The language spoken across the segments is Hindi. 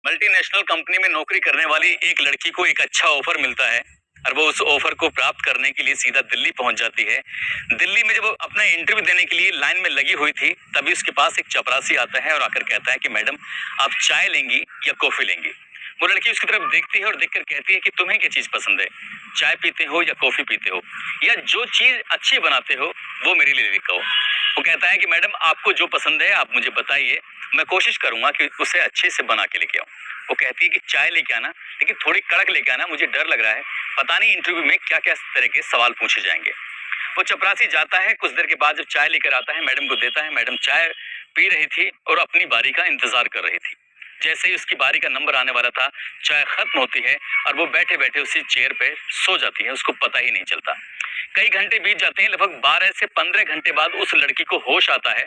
मल्टीनेशनल कंपनी में नौकरी करने वाली एक लड़की को एक अच्छा ऑफर मिलता है और वो उस ऑफर को प्राप्त करने के लिए सीधा दिल्ली पहुंच जाती है। दिल्ली में जब वो अपना इंटरव्यू देने के लिए लाइन में लगी हुई थी, तभी उसके पास एक चपरासी आता है और आकर कहता है कि मैडम, आप चाय लेंगी या कॉफी लेंगी? वो लड़की उसकी तरफ देखती है और देखकर कहती है कि तुम्हें क्या चीज पसंद है, चाय पीते हो या कॉफी पीते हो, या जो चीज अच्छी बनाते हो वो मेरे लिए लेकर आओ। वो कहता है कि मैडम, आपको जो पसंद है आप मुझे बताइए, मैं कोशिश करूंगा कि उसे अच्छे से बना के लेके आऊं। वो कहती है कि चाय लेके आना, लेकिन थोड़ी कड़क लेके आना, मुझे डर लग रहा है, पता नहीं इंटरव्यू में क्या क्या तरह के सवाल पूछे जाएंगे। वो चपरासी जाता है, कुछ देर के बाद जब चाय लेकर आता है, मैडम को देता है। मैडम चाय पी रही थी और अपनी बारी का इंतजार कर रही थी। जैसे ही उसकी बारी का नंबर आने वाला था, चाय खत्म होती है और वो बैठे बैठे उसी चेयर पे सो जाती है, उसको पता ही नहीं चलता। कई घंटे बीत जाते हैं, लगभग 12 से 15 घंटे बाद उस लड़की को होश आता है।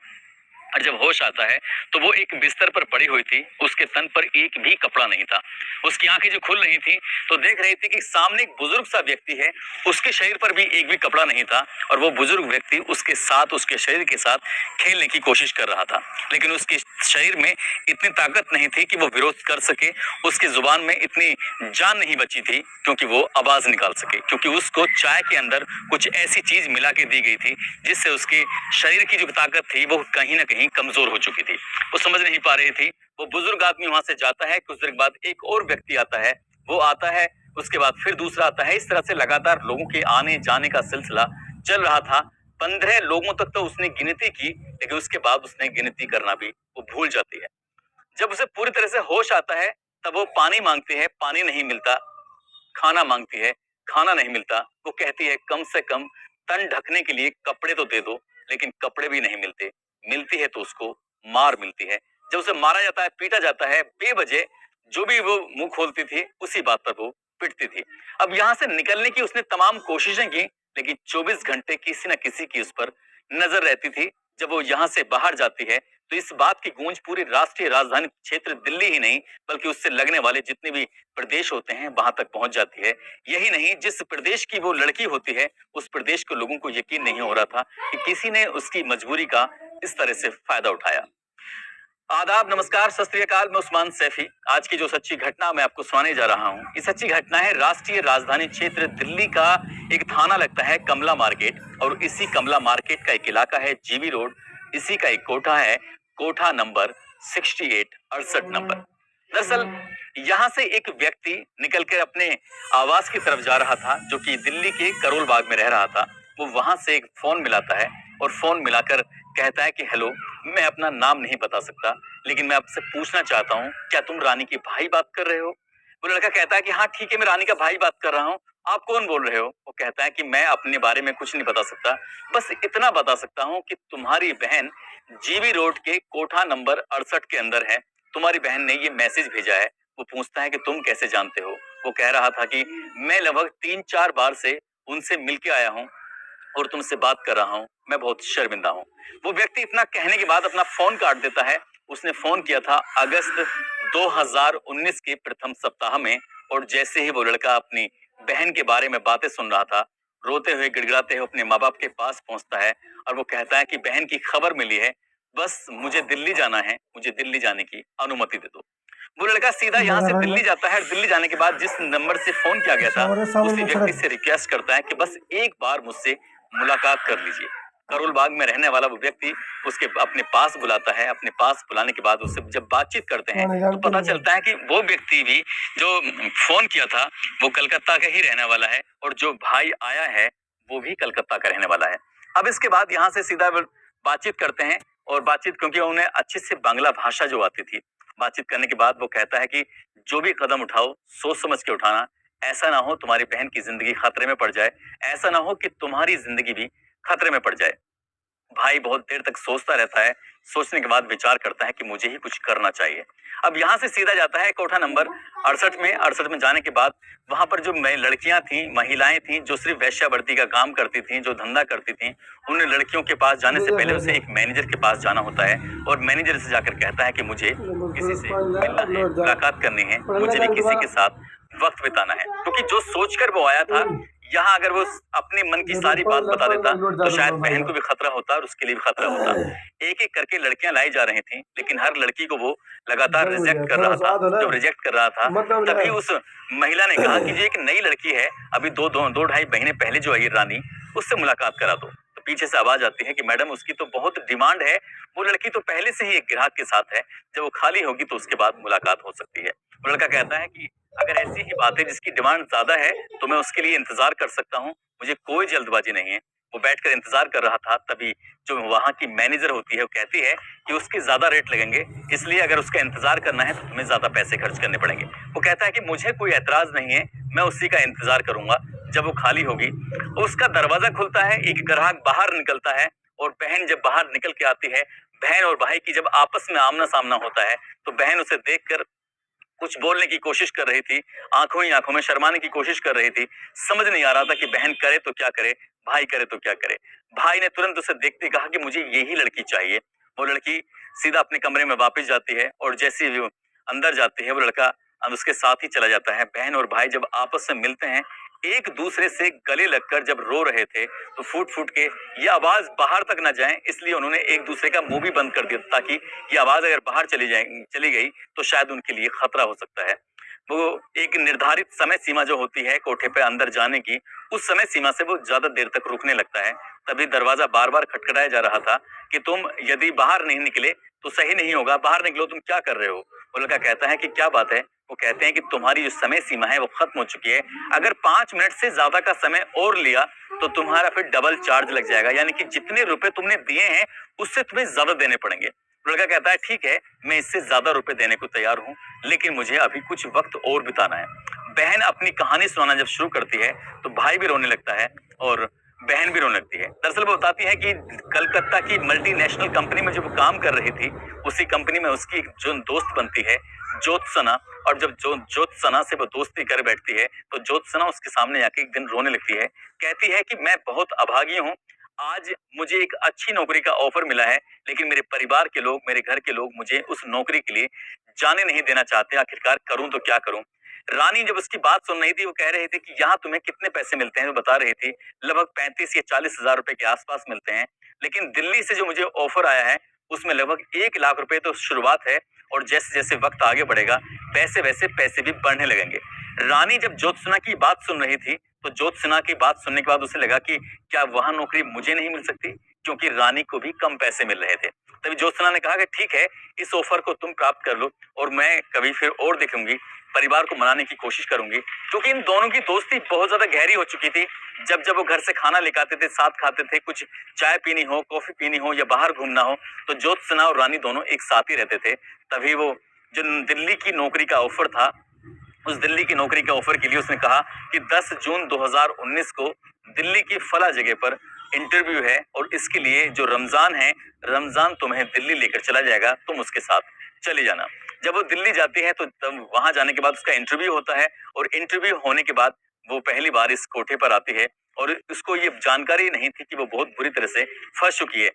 और जब होश आता है तो वो एक बिस्तर पर पड़ी हुई थी, उसके तन पर एक भी कपड़ा नहीं था। उसकी आंखें जो खुल रही थी तो देख रही थी कि सामने एक बुजुर्ग सा व्यक्ति है, उसके शरीर पर भी एक भी कपड़ा नहीं था और वो बुजुर्ग व्यक्ति उसके साथ, उसके शरीर के साथ खेलने की कोशिश कर रहा था, लेकिन उसके शरीर में इतनी ताकत नहीं थी कि वो विरोध कर सके। उसकी जुबान में इतनी जान नहीं बची थी क्योंकि वो आवाज निकाल सके, क्योंकि उसको चाय के अंदर कुछ ऐसी चीज मिला के दी गई थी जिससे उसके शरीर की जो ताकत थी वो कहीं ना कहीं कमजोर हो चुकी थी। वो समझ नहीं पा रही थी। वो बुजुर्ग आदमी वहां से जाता है, कुछ देर बाद एक और व्यक्ति आता है, वो आता है, उसके बाद फिर दूसरा आता है। इस तरह से लगातार लोगों के आने जाने का सिलसिला चल रहा था। 15 लोगों तक तो उसने गिनती की, लेकिन उसके बाद उसने गिनती करना भी वो भूल जाती है। जब उसे पूरी तरह से होश आता है, तब वो पानी मांगती है, पानी नहीं मिलता। खाना मांगती है, खाना नहीं मिलता। वो कहती है कम से कम तन ढकने के लिए कपड़े तो दे दो, लेकिन कपड़े भी नहीं मिलते। मिलती है तो उसको मार मिलती है। जब उसे मारा जाता है, पीटा जाता है, बेवजह जो भी वो मुंह खोलती थी उसी बात पर वो पिटती थी। अब यहाँ से निकलने की उसने तमाम कोशिशें की, लेकिन 24 घंटे किसी न किसी की उस पर नजर रहती थी। जब वो यहाँ से बाहर जाती है तो इस बात की गूंज पूरी राष्ट्रीय राजधानी क्षेत्र दिल्ली ही नहीं, बल्कि उससे लगने वाले जितने भी प्रदेश होते हैं वहां तक पहुंच जाती है। यही नहीं, जिस प्रदेश की वो लड़की होती है, उस प्रदेश के लोगों को यकीन नहीं हो रहा था कि किसी ने उसकी मजबूरी का इस तरह से फायदा उठाया। आदाब, नमस्कार, सत श्री अकाल। मैं उस्मान सैफी। आज की जो सच्ची घटना मैं आपको सुनाने जा रहा हूँ, ये सच्ची घटना है राष्ट्रीय राजधानी क्षेत्र दिल्ली का एक थाना लगता है कमला मार्केट, और इसी कमला मार्केट का एक इलाका है जीबी रोड। इसी का एक कोठा है, कोठा नंबर 68, 68 नंबर। दरअसल यहाँ से एक व्यक्ति निकलकर अपने आवास की तरफ जा रहा था, जो कि दिल्ली के करोल बाग में रह रहा था। वो वहां से एक फोन मिलाता है और फोन मिलाकर कहता है कि हेलो, मैं अपना नाम नहीं बता सकता, लेकिन मैं आपसे पूछना चाहता हूँ, क्या तुम रानी के भाई बात कर रहे हो? वो लड़का कहता है कि हाँ ठीक है, मैं रानी का भाई बात कर रहा हूँ। आप कौन बोल रहे हो? वो कहता है कि मैं अपने बारे में कुछ नहीं बता सकता, बस इतना बता सकता हूँ कि तुम्हारी बहन जीबी रोड के कोठा नंबर 68 के अंदर है। तुम्हारी बहन ने ये मैसेज भेजा है। वो पूछता है कि तुम कैसे जानते हो? वो कह रहा था कि मैं लगभग 3-4 बार से उनसे मिलके आया हूँ और तुमसे बात कर रहा हूँ, मैं बहुत शर्मिंदा हूँ। वो व्यक्ति इतना कहने के बाद अपना फोन काट देता है। उसने फोन किया था अगस्त 2019 के प्रथम सप्ताह में, और जैसे ही वो लड़का अपनी बहन के बारे में बातें सुन रहा था, रोते हुए गिड़गिड़ाते हुए अपने माँ बाप के पास पहुंचता है और वो कहता है कि बहन की खबर मिली है, बस मुझे दिल्ली जाना है, मुझे दिल्ली जाने की अनुमति दे दो। वो लड़का सीधा यहाँ से दिल्ली जाता है। दिल्ली जाने के बाद जिस नंबर से फोन किया गया था, उसी व्यक्ति से रिक्वेस्ट करता है कि बस एक बार मुझसे मुलाकात कर लीजिए। करोल बाग में रहने वाला वो व्यक्ति उसके अपने पास बुलाता है। अपने पास बुलाने के बाद उससे जब बातचीत करते हैं तो पता चलता है कि वो व्यक्ति भी जो फोन किया था वो कलकत्ता का ही रहने वाला है, और जो भाई आया है वो भी कलकत्ता का रहने वाला है। अब इसके बाद यहाँ से सीधा बातचीत करते हैं, और बातचीत क्योंकि उन्हें अच्छे से बांग्ला भाषा जो आती थी, बातचीत करने के बाद वो कहता है कि जो भी कदम उठाओ सोच समझ के उठाना, ऐसा ना हो तुम्हारी बहन की जिंदगी खतरे में पड़ जाए, ऐसा ना हो कि तुम्हारी जिंदगी भी खतरे में पड़ जाए। भाई बहुत देर तक सोचता रहता है। सोचने के बाद विचार करता है कि मुझे ही कुछ करना चाहिए। अब यहाँ से सीधा जाता है कोठा नंबर 68 में। 68 में जाने के बाद वहां पर जो लड़कियां थी, महिलाएं थी, जो सिर्फ वेश्यावृत्ति का काम करती थी, जो धंधा करती थी, उन लड़कियों के पास जाने से पहले उसे एक मैनेजर के पास जाना होता है, और मैनेजर से जाकर कहता है कि मुझे किसी से मिलना है, मुलाकात करनी है, मुझे भी किसी के साथ वक्त बिताना है। क्योंकि जो सोचकर वो आया था, यहाँ अगर वो अपने मन की सारी बात बता देता तो शायद बहन को भी खतरा होता और उसके लिए भी खतरा होता। एक एक करके लड़कियां लाई जा रही थी, लेकिन हर लड़की को वो लगातार जरूर रिजेक्ट है, कर थोड़ा रहा था। स्वाद हो ना, जब रिजेक्ट कर रहा था मतलब तभी ना। उस महिला ने कहा कि ये एक नई लड़की है, अभी दो ढाई महीने पहले जो आई है रानी, उससे मुलाकात करा दो। तो पीछे से आवाज आती है कि मैडम उसकी तो बहुत डिमांड है, वो लड़की तो पहले से ही एक ग्राहक के साथ है, जब वो खाली होगी तो उसके बाद मुलाकात हो सकती है। वो लड़का कहता है कि अगर ऐसी ही बात है जिसकी डिमांड ज्यादा है तो मैं उसके लिए इंतजार कर सकता हूँ, मुझे कोई जल्दबाजी नहीं है। वो बैठकर इंतजार कर रहा था, तभी जो वहां की मैनेजर होती है वो कहती है कि उसके ज्यादा रेट लगेंगे, इसलिए अगर उसका इंतजार करना है तो तुम्हें ज्यादा पैसे खर्च करने पड़ेंगे। वो कहता है कि मुझे कोई ऐतराज नहीं है, मैं उसी का इंतजार करूंगा जब वो खाली होगी। उसका दरवाजा खुलता है, एक ग्राहक बाहर निकलता है और बहन जब बाहर निकल के आती है, बहन और भाई की जब आपस में आमना सामना होता है तो बहन उसे देखकर कुछ बोलने की कोशिश कर रही थी, आंखों ही आंखों में शर्माने की कोशिश कर रही थी। समझ नहीं आ रहा था कि बहन करे तो क्या करे, भाई करे तो क्या करे। भाई ने तुरंत उसे देखते कहा कि मुझे यही लड़की चाहिए। वो लड़की सीधा अपने कमरे में वापस जाती है और जैसे ही वो अंदर जाती है वो लड़का उसके साथ ही चला जाता है। बहन और भाई जब आपस में मिलते हैं, एक दूसरे से गले लगकर जब रो रहे थे तो फूट फूट के ये आवाज बाहर तक ना जाए, इसलिए उन्होंने एक दूसरे का मुंह भी बंद कर दिया ताकि ये आवाज अगर बाहर चली गई तो शायद उनके लिए खतरा हो सकता है। वो एक निर्धारित समय सीमा जो होती है कोठे पे अंदर जाने की, उस समय सीमा से वो ज्यादा देर तक रुकने लगता है। तभी दरवाजा बार बार खटखटाया जा रहा था कि तुम यदि बाहर नहीं निकले तो सही नहीं होगा, बाहर निकलो, तुम क्या कर रहे हो। वो लड़का कहता है कि क्या बात है। वो कहते हैं कि तुम्हारी जो समय सीमा है वो खत्म हो चुकी है, अगर 5 मिनट से ज्यादा का समय और लिया तो तुम्हारा फिर डबल चार्ज लग जाएगा, यानी कि जितने रुपए तुमने दिए हैं उससे तुम्हें ज्यादा देने पड़ेंगे। लड़का कहता है ठीक है, मैं इससे ज्यादा रुपए देने को तैयार हूँ, लेकिन मुझे अभी कुछ वक्त और बिताना है। बहन अपनी कहानी सुनाना जब शुरू करती है तो भाई भी रोने लगता है और बहन भी रोने लगती है। दरअसल वो बताती है कि कलकत्ता की मल्टीनेशनल कंपनी में जब वो काम कर रही थी, उसी कंपनी में उसकी एक जो दोस्त बनती है ज्योत्सना, और जब ज्योत्सना से वो दोस्ती कर बैठती है तो ज्योत्सना उसके सामने आके एक दिन रोने लगती है। कहती है कि मैं बहुत अभागी हूँ, आज मुझे एक अच्छी नौकरी का ऑफर मिला है, लेकिन मेरे परिवार के लोग, मेरे घर के लोग मुझे उस नौकरी के लिए जाने नहीं देना चाहते। आखिरकार करूं तो क्या करूं। रानी जब उसकी बात सुन रही थी, वो कह रहे थे कि यहाँ तुम्हें कितने पैसे मिलते हैं। वो बता रही थी लगभग 35 या 40 हजार रुपए के आसपास मिलते हैं, लेकिन दिल्ली से जो मुझे ऑफर आया है उसमें लगभग 1 लाख रुपए तो शुरुआत है, और जैसे जैसे वक्त आगे बढ़ेगा पैसे वैसे पैसे भी बढ़ने लगेंगे। रानी जब ज्योत्सना की बात सुन रही थी तो ज्योत्सना की बात सुनने के बाद उसे लगा कि क्या वह नौकरी मुझे नहीं मिल सकती, क्योंकि रानी को भी कम पैसे मिल रहे थे। तभी ज्योत्सना ने कहा कि ठीक है, इस ऑफर को तुम प्राप्त कर लो और मैं कभी फिर और देखूंगी, परिवार को मनाने की कोशिश करूंगी। क्योंकि इन दोनों की दोस्ती बहुत ज्यादा गहरी हो चुकी थी। जब जब वो घर से खाना लेकर आते थे, साथ खाते थे, कुछ चाय पीनी हो, कॉफी पीनी हो या बाहर घूमना हो, तो ज्योत्सना और रानी दोनों एक साथ ही रहते थे। तभी वो जो दिल्ली की नौकरी का ऑफर था, उस दिल्ली की नौकरी के ऑफर के लिए उसने कहा कि 10 जून 2019 को दिल्ली की फला जगह पर इंटरव्यू है, और इसके लिए जो रमजान है, रमजान तुम्हें दिल्ली लेकर चला जाएगा, तुम उसके साथ चले जाना। जब वो दिल्ली जाती है तो तब वहां जाने के बाद उसका इंटरव्यू होता है, और इंटरव्यू होने के बाद वो पहली बार इस कोठे पर आती है और उसको ये जानकारी नहीं थी कि वो बहुत बुरी तरह से फंस चुकी है।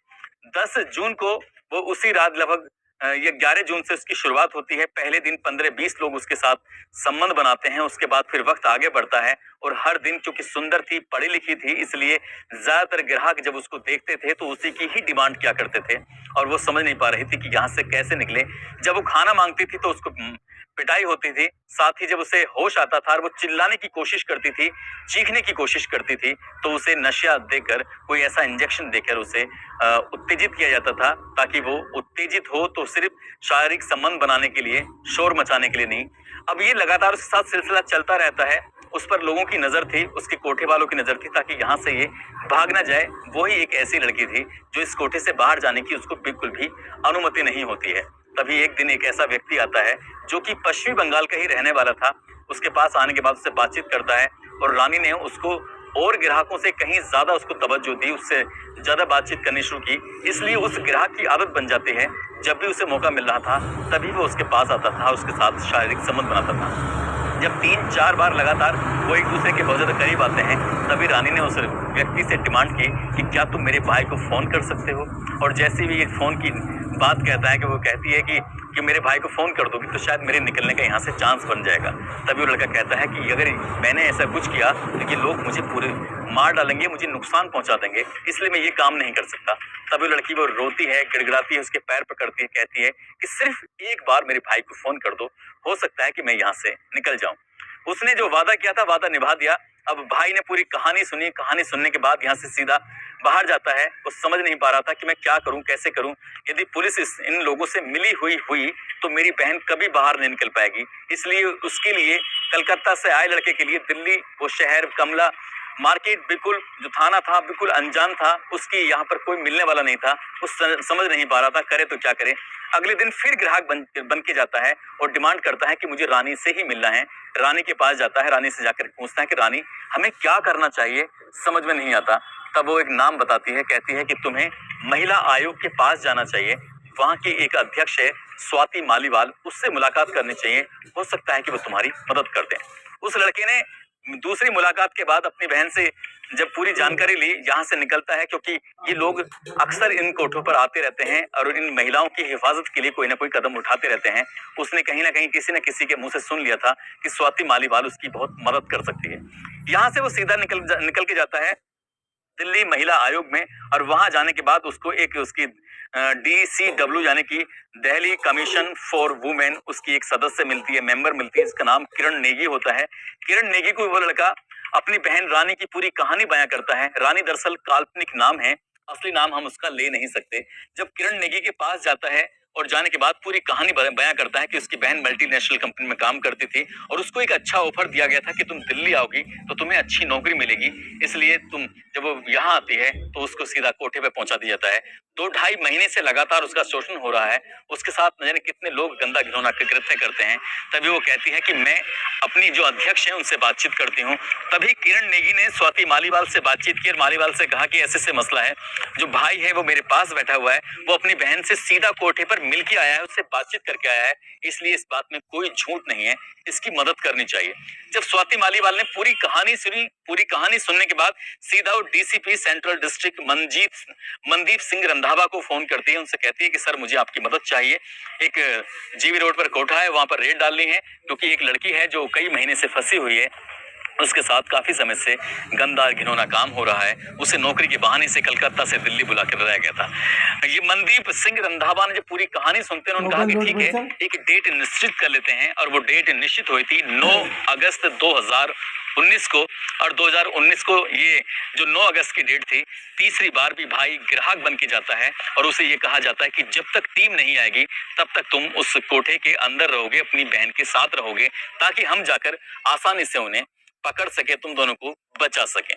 10 जून को वो उसी रात लगभग ये 11 जून से उसकी शुरुआत होती है। पहले दिन 15-20 लोग उसके साथ संबंध बनाते हैं, उसके बाद फिर वक्त आगे बढ़ता है और हर दिन चूंकि सुंदर थी, पढ़ी लिखी थी, इसलिए ज्यादातर ग्राहक जब उसको देखते थे तो उसी की ही डिमांड किया करते थे, और वो समझ नहीं पा रही थी कि यहाँ से कैसे निकले। जब वो खाना मांगती थी तो उसको पिटाई होती थी, साथ ही जब उसे होश आता था और वो चिल्लाने की कोशिश करती थी, चीखने की कोशिश करती थी, तो उसे नशा देकर, कोई ऐसा इंजेक्शन देकर उसे उत्तेजित किया जाता था, ताकि वो उत्तेजित हो तो सिर्फ शारीरिक संबंध बनाने के लिए, शोर मचाने के लिए नहीं। अब ये लगातार उसके साथ सिलसिला चलता रहता है। उस पर लोगों की नजर थी, उसके कोठे वालों की नजर थी, ताकि यहाँ से ये भाग ना जाए। वो ही एक ऐसी लड़की थी जो इस कोठे से बाहर जाने की उसको बिल्कुल भी अनुमति नहीं होती है। तभी एक दिन एक ऐसा व्यक्ति आता है जो कि पश्चिमी बंगाल का ही रहने वाला था। उसके पास आने के बाद उससे बातचीत करता है, और रानी ने उसको और ग्राहकों से कहीं ज्यादा उसको तवज्जो दी, उससे ज्यादा बातचीत करनी शुरू की। इसलिए उस ग्राहक की आदत बन जाती है, जब भी उसे मौका मिल रहा था तभी वो उसके पास आता था, उसके साथ शारीरिक संबंध बनाता था। जब 3-4 बार लगातार वो एक दूसरे के बहुत ज्यादा करीब आते हैं, तभी रानी ने उस व्यक्ति से डिमांड की कि क्या तुम मेरे भाई को फोन कर सकते हो। और जैसे भी ये फोन की बात कहता है कि वो कहती है कि मेरे भाई को फोन कर दोगी तो शायद मेरे निकलने का यहाँ से चांस बन जाएगा। तभी वो लड़का कहता है कि अगर मैंने ऐसा कुछ किया तो ये लोग मुझे पूरे मार डालेंगे, मुझे नुकसान पहुंचा देंगे, इसलिए मैं ये काम नहीं कर सकता। तब वो लड़की वो रोती है, गिड़गिड़ाती है, उसके पैर पकड़ती है, कहती है कि सिर्फ एक बार मेरे भाई को फोन कर दो, हो सकता है कि मैं यहाँ से निकल जाऊं। उसने जो वादा किया था वादा निभा दिया। अब भाई ने पूरी कहानी सुनी, कहानी सुनने के बाद यहाँ से सीधा बाहर जाता है। वो समझ नहीं पा रहा था कि मैं क्या करूं, कैसे करूं। यदि पुलिस इन लोगों से मिली हुई तो मेरी बहन कभी बाहर नहीं निकल पाएगी। इसलिए उसके लिए कलकत्ता से आए लड़के के लिए दिल्ली, वो शहर, कमला मार्केट, बिल्कुल जो थाना था बिल्कुल अनजान था, उसकी यहाँ पर कोई मिलने वाला नहीं था। वो समझ नहीं पा रहा था करे तो क्या करे। अगले दिन फिर ग्राहक बन के जाता है और डिमांड करता है कि मुझे रानी से ही मिलना है। रानी के पास जाता है, रानी से जाकर पूछता है कि रानी हमें क्या करना चाहिए, समझ में नहीं आता। तब वो एक नाम बताती है, कहती है कि तुम्हें महिला आयोग के पास जाना चाहिए, वहाँ की एक अध्यक्ष है स्वाति मालीवाल, उससे मुलाकात करनी चाहिए, हो सकता है कि वो तुम्हारी मदद कर दें। उस लड़के ने दूसरी मुलाकात के बाद अपनी बहन से जब पूरी जानकारी ली, यहाँ से निकलता है, क्योंकि ये लोग अक्सर इन कोठों पर आते रहते हैं और इन महिलाओं की हिफाजत के लिए कोई ना कोई कदम उठाते रहते हैं। उसने कहीं ना कहीं किसी न किसी के मुंह से सुन लिया था कि स्वाति मालीवाल उसकी बहुत मदद कर सकती है। यहाँ से वो सीधा निकल के जाता है दिल्ली महिला आयोग में, और वहां जाने के बाद उसको एक उसकी DCW यानी कि दिल्ली कमीशन फॉर वुमेन, उसकी एक सदस्य मिलती है, मेंबर मिलती है, इसका नाम किरण नेगी होता है। किरण नेगी को वो लड़का अपनी बहन रानी की पूरी कहानी बयां करता है। रानी दरअसल काल्पनिक नाम है, असली नाम हम उसका ले नहीं सकते। जब किरण नेगी के पास जाता है और जाने के बाद पूरी कहानी बयां करता है कि उसकी बहन मल्टीनेशनल कंपनी में काम करती थी और उसको एक अच्छा ऑफर दिया गया था कि तुम दिल्ली आओगी तो तुम्हें अच्छी नौकरी मिलेगी, इसलिए तुम जब वो यहाँ आती है तो उसको सीधा कोठे पे पहुंचा दिया जाता है। 2-2.5 महीने से लगातार उसका शोषण हो रहा है, उसके साथ न जाने कितने लोग गंदा घिनौना कृत्य करते हैं। तभी वो कहती है कि मैं अपनी जो अध्यक्ष है उनसे बातचीत करती हूँ। तभी किरण नेगी ने स्वाति मालीवाल से बातचीत की और मालीवाल से कहा कि ऐसे मसला है, जो भाई है वो मेरे पास बैठा हुआ है, वो अपनी बहन से सीधा कोठे पर मिल के आया है, उससे बातचीत करके आया है, इसलिए इस बात में कोई झूठ नहीं है, इसकी मदद करनी चाहिए। जब स्वाति मालीवाल ने पूरी कहानी सुनी, पूरी कहानी सुनने के बाद सीधा वो DCP central district Mandeep Singh Randhawa को फोन करती है, उनसे कहती है कि सर मुझे आपकी मदद चाहिए। एक GV रोड पर कोठा है, वहां पर रेड डालनी है, क्योंकि एक लड़की है जो कई महीने से फंसी हुई है, उसके साथ काफी समय से गंदा घिनौना काम हो रहा है, उसे नौकरी के बहाने से कलकत्ता से दिल्ली बुला कर लाया गया था। ये मनदीप सिंह रंधावा ने जब पूरी कहानी सुनते हैं उन्होंने कहा कि ठीक है, एक डेट निश्चित कर लेते हैं, और वो डेट निश्चित हुई थी 9 अगस्त 2019 को। और 2019 को ये जो 9 अगस्त की डेट थी, तीसरी बार भी भाई ग्राहक बन के जाता है और उसे ये कहा जाता है कि जब तक टीम नहीं आएगी तब तक तुम उस कोठे के अंदर रहोगे, अपनी बहन के साथ रहोगे, ताकि हम जाकर आसानी से उन्हें पकड़ सके, तुम दोनों को बचा सके।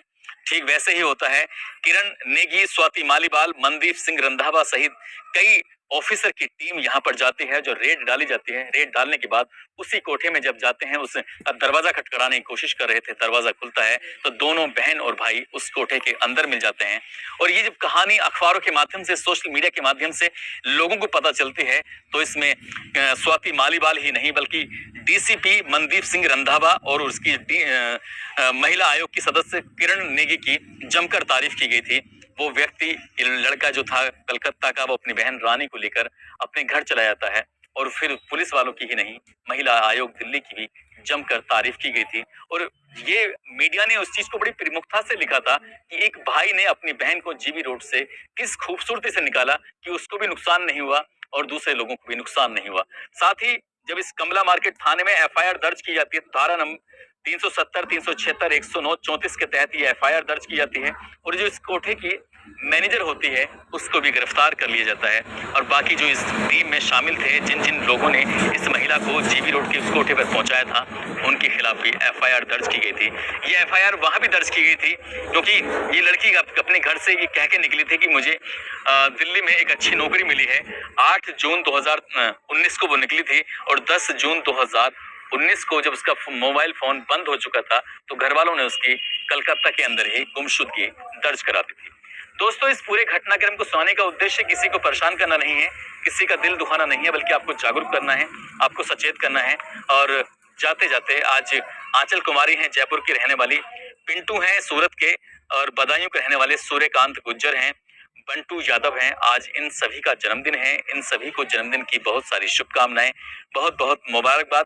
ठीक वैसे ही होता है। किरण नेगी, स्वाति मालीवाल, मनदीप सिंह रंधावा सहित कई ऑफिसर की टीम यहाँ पर जाती है, जो रेड डाली जाती है। रेड डालने के बाद उसी कोठे में जब जाते हैं, उस दरवाजा खटखटाने की कोशिश कर रहे थे, दरवाजा खुलता है तो दोनों बहन और भाई उस कोठे के अंदर मिल जाते हैं। और ये जब कहानी अखबारों के माध्यम से, सोशल मीडिया के माध्यम से लोगों को पता चलती है, तो इसमें स्वाति मालीवाल ही नहीं बल्कि DCP मनदीप सिंह रंधावा और उसकी महिला आयोग की सदस्य किरण नेगी की जमकर तारीफ की गई थी। वो व्यक्ति, लड़का जो था कलकत्ता का, वो अपनी बहन रानी को लेकर अपने घर चला जाता है, और फिर पुलिस वालों की ही नहीं, महिला आयोग दिल्ली की भी जमकर तारीफ की गई थी। और ये मीडिया ने उस चीज को बड़ी प्रमुखता से लिखा था कि एक भाई ने अपनी बहन को GV रोड से किस खूबसूरती से निकाला कि उसको भी नुकसान नहीं हुआ और दूसरे लोगों को भी नुकसान नहीं हुआ। साथ ही जब इस कमला मार्केट थाने में FIR दर्ज की जाती है, धारा नंबर 370, 376, 109, 34 के तहत ये FIR दर्ज की जाती है, और जो इस कोठे की मैनेजर होती है उसको भी गिरफ्तार कर लिया जाता है। और बाकी जो इस टीम में शामिल थे, जिन जिन लोगों ने इस महिला को GV रोड के उस कोठे पर पहुंचाया था, उनके खिलाफ भी FIR दर्ज की गई थी। ये FIR वहां भी दर्ज की गई थी क्योंकि ये लड़की अपने घर से ये कह के निकली थी कि मुझे दिल्ली में एक अच्छी नौकरी मिली है। 8 जून 2019 को वो निकली थी, और 10 जून 2019 को जब उसका मोबाइल फोन बंद हो चुका था, तो घर वालों ने उसकी कलकत्ता के अंदर ही गुमशुदगी दर्ज करा दी थी। दोस्तों, इस पूरे घटनाक्रम को सुनाने का उद्देश्य किसी को परेशान करना नहीं है, किसी का दिल दुखाना नहीं है, बल्कि आपको जागरूक करना है, आपको सचेत करना है। और जाते जाते आज आंचल कुमारी हैं, जयपुर की रहने वाली, पिंटू हैं सूरत के, और बदायूं के रहने वाले सूर्यकांत गुज्जर हैं, बंटू यादव हैं। आज इन सभी का जन्मदिन है। इन सभी को जन्मदिन की बहुत सारी शुभकामनाएं, बहुत बहुत मुबारकबाद।